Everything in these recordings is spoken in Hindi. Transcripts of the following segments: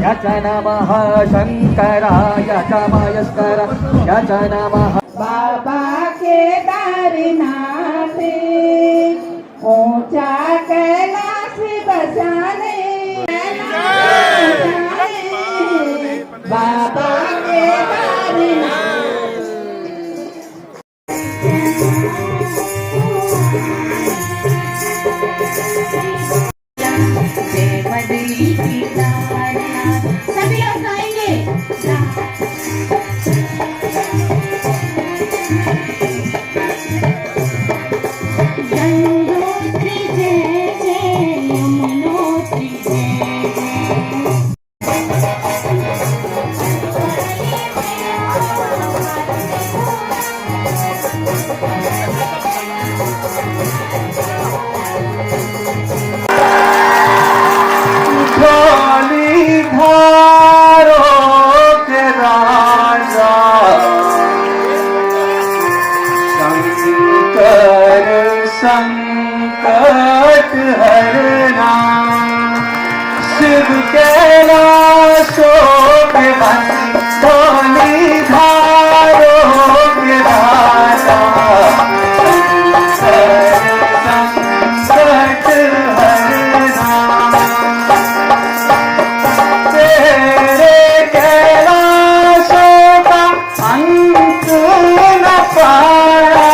यच नमः शंकराय च मयस्कर यच नमः। बाबा केदारनाथ ऊंचा कैलाश बसाने बाबा केदारनाथ। सभी लोग गाएंगे। गंगोत्री जय जय यमुनोत्री जय संकट हरना शिव कैलाशो के बंसी धोनी धारो के राजा संकट हरना तेरे कैलाशों का अंत न पाया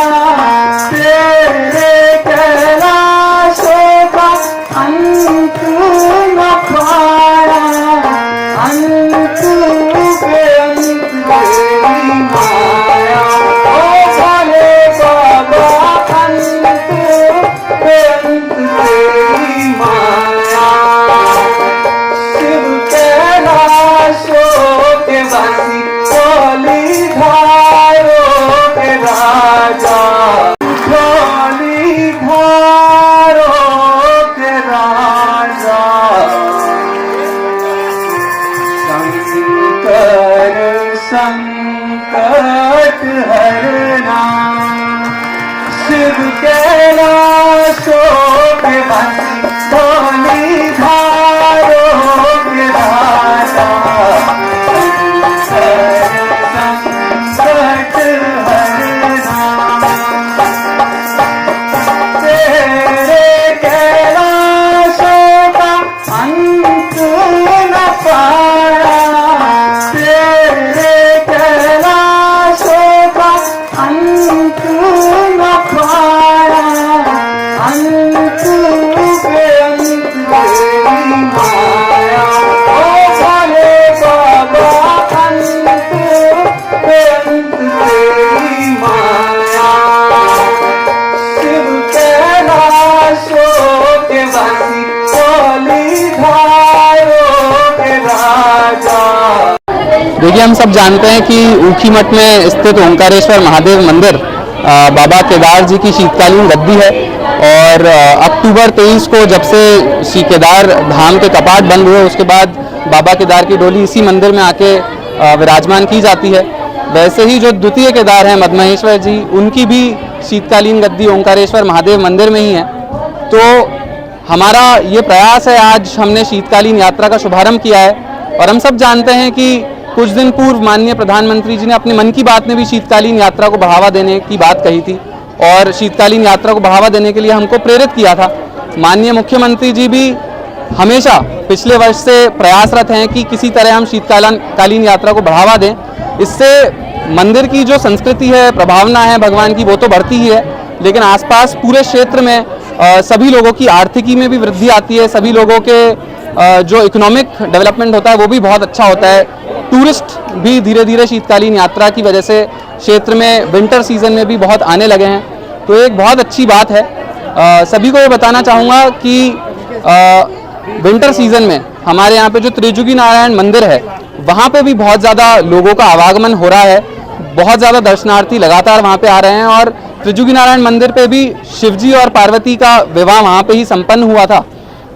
संकट हरना शिव कैलाशो के बंसी धोनी धारो के राजा संकट हरना तेरे कैलाशों का अंत न पाया देखिए, हम सब जानते हैं कि ऊखीमठ में स्थित ओंकारेश्वर महादेव मंदिर बाबा केदार जी की शीतकालीन गद्दी है और अक्टूबर 23 को जब से श्री केदार धाम के कपाट बंद हुए उसके बाद बाबा केदार की डोली इसी मंदिर में आके विराजमान की जाती है। वैसे ही जो द्वितीय केदार हैं मदमहेश्वर जी, उनकी भी शीतकालीन गद्दी ओंकारेश्वर महादेव मंदिर में ही है। तो हमारा ये प्रयास है, आज हमने शीतकालीन यात्रा का शुभारंभ किया है और हम सब जानते हैं कि कुछ दिन पूर्व माननीय प्रधानमंत्री जी ने अपने मन की बात में भी शीतकालीन यात्रा को बढ़ावा देने की बात कही थी। और शीतकालीन यात्रा को बढ़ावा देने के लिए हमको प्रेरित किया था। माननीय मुख्यमंत्री जी भी हमेशा पिछले वर्ष से प्रयासरत हैं कि किसी तरह हम शीतकालीन यात्रा को बढ़ावा दें। इससे मंदिर की जो संस्कृति है, प्रभावना है भगवान की, वो तो बढ़ती ही है, लेकिन आसपास पूरे क्षेत्र में सभी लोगों की आर्थिकी में भी वृद्धि आती है, सभी लोगों के जो इकोनॉमिक डेवलपमेंट होता है वो भी बहुत अच्छा होता है। टूरिस्ट भी धीरे धीरे शीतकालीन यात्रा की वजह से क्षेत्र में विंटर सीजन में भी बहुत आने लगे हैं, तो एक बहुत अच्छी बात है। सभी को ये बताना चाहूँगा कि विंटर सीजन में हमारे यहाँ पे जो त्रिजुगी नारायण मंदिर है वहाँ पे भी बहुत ज़्यादा लोगों का आवागमन हो रहा है, बहुत ज़्यादा दर्शनार्थी लगातार वहाँ पे आ रहे हैं। और त्रिजुगी नारायण मंदिर पे भी शिवजी और पार्वती का विवाह वहाँ पे ही संपन्न हुआ था,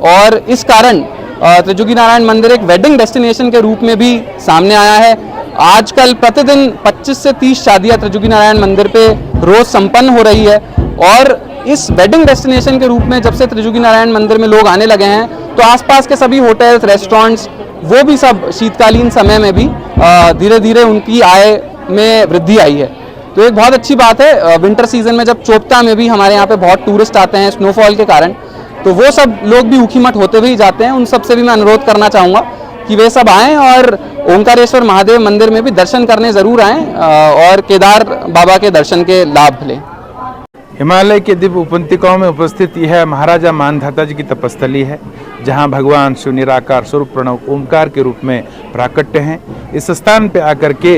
और इस कारण त्रिजुगी नारायण मंदिर एक वेडिंग डेस्टिनेशन के रूप में भी सामने आया है। आजकल प्रतिदिन 25 से 30 शादियाँ त्रिजुगी नारायण मंदिर पे रोज संपन्न हो रही है, और इस वेडिंग डेस्टिनेशन के रूप में जब से त्रिजुगी नारायण मंदिर में लोग आने लगे हैं तो आसपास के सभी होटल्स, रेस्टोरेंट्स, वो भी सब शीतकालीन समय में भी धीरे धीरे उनकी आय में वृद्धि आई है। तो एक बहुत अच्छी बात है। विंटर सीजन में जब चोपता में भी हमारे यहाँ पे बहुत टूरिस्ट आते हैं स्नोफॉल के कारण, तो वो सब लोग भी ऊखीमठ होते हुए ही जाते हैं। उन सब से भी मैं अनुरोध करना चाहूँगा कि वे सब आएँ और ओंकारेश्वर महादेव मंदिर में भी दर्शन करने ज़रूर आएँ और केदार बाबा के दर्शन के लाभ लें। हिमालय के दिव्य उपत्यकाओं में उपस्थित यह महाराजा मानधाता जी की तपस्थली है, जहां भगवान शिव निराकार स्वरूप प्रणव ओंकार के रूप में प्राकट्य हैं। इस स्थान पे आकर के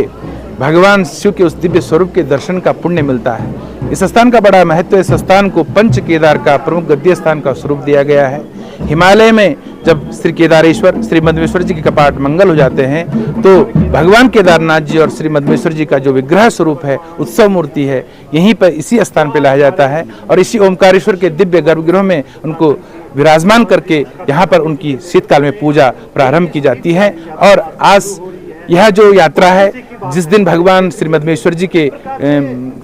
भगवान शिव के उस दिव्य स्वरूप के दर्शन का पुण्य मिलता है। इस स्थान का बड़ा महत्व है। इस स्थान को पंच केदार का प्रमुख गद्य स्थान का स्वरूप दिया गया है। हिमालय में जब श्री केदारेश्वर, श्री मद्मेश्वर जी के कपाट मंगल हो जाते हैं, तो भगवान केदारनाथ जी और श्री मद्मेश्वर जी का जो विग्रह स्वरूप है, उत्सव मूर्ति है, यहीं पर इसी स्थान पर लाया जाता है और इसी ओमकारेश्वर के दिव्य गर्भगृह में उनको विराजमान करके यहाँ पर उनकी शीतकाल में पूजा प्रारंभ की जाती है। और आज यह जो यात्रा है, जिस दिन भगवान श्री मद्मेश्वर जी के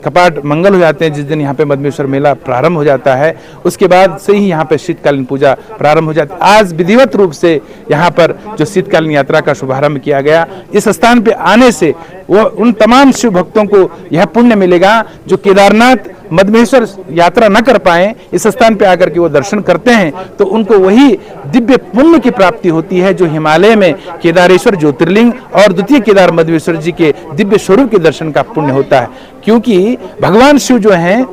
कपाट मंगल हो जाते हैं, जिस दिन यहाँ पे मद्मेश्वर मेला प्रारंभ हो जाता है, उसके बाद से ही यहाँ पे शीतकालीन पूजा प्रारंभ हो जाती है। आज विधिवत रूप से यहाँ पर जो शीतकालीन यात्रा का शुभारंभ किया गया, इस स्थान पे आने से वो उन तमाम शिव भक्तों को यह पुण्य मिलेगा जो केदारनाथ मद्मेश्वर यात्रा न कर पाए, इस स्थान पे आकर के वो दर्शन करते हैं तो उनको वही दिव्य पुण्य की प्राप्ति होती है जो हिमालय में केदारेश्वर ज्योतिर्लिंग और द्वितीय केदार मद्मेश्वर जी के दिव्य स्वरूप के दर्शन का पुण्य होता है। क्योंकि भगवान शिव जो हैं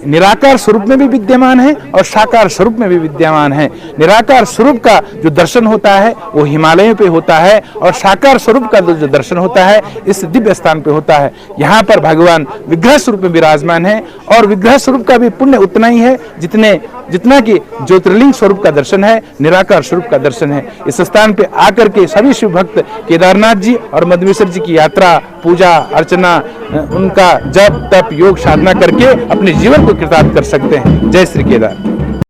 निराकार स्वरूप में भी विद्यमान है और साकार स्वरूप में भी विद्यमान है। निराकार स्वरूप का जो दर्शन होता है वो हिमालयों पे होता है और साकार स्वरूप का जो दर्शन होता है इस दिव्य स्थान पे होता है। यहाँ पर भगवान विग्रह स्वरूप में विराजमान है और विग्रह स्वरूप का भी पुण्य उतना ही है जितना कि ज्योतिर्लिंग स्वरूप का दर्शन है, निराकार स्वरूप का दर्शन है। इस स्थान पे आकर के सभी शिव भक्त केदारनाथ जी और मद्मेश्वर जी की यात्रा, पूजा अर्चना, उनका जप तप योग साधना करके अपने जीवन को कृतार्थ कर सकते हैं। जय श्री केदार।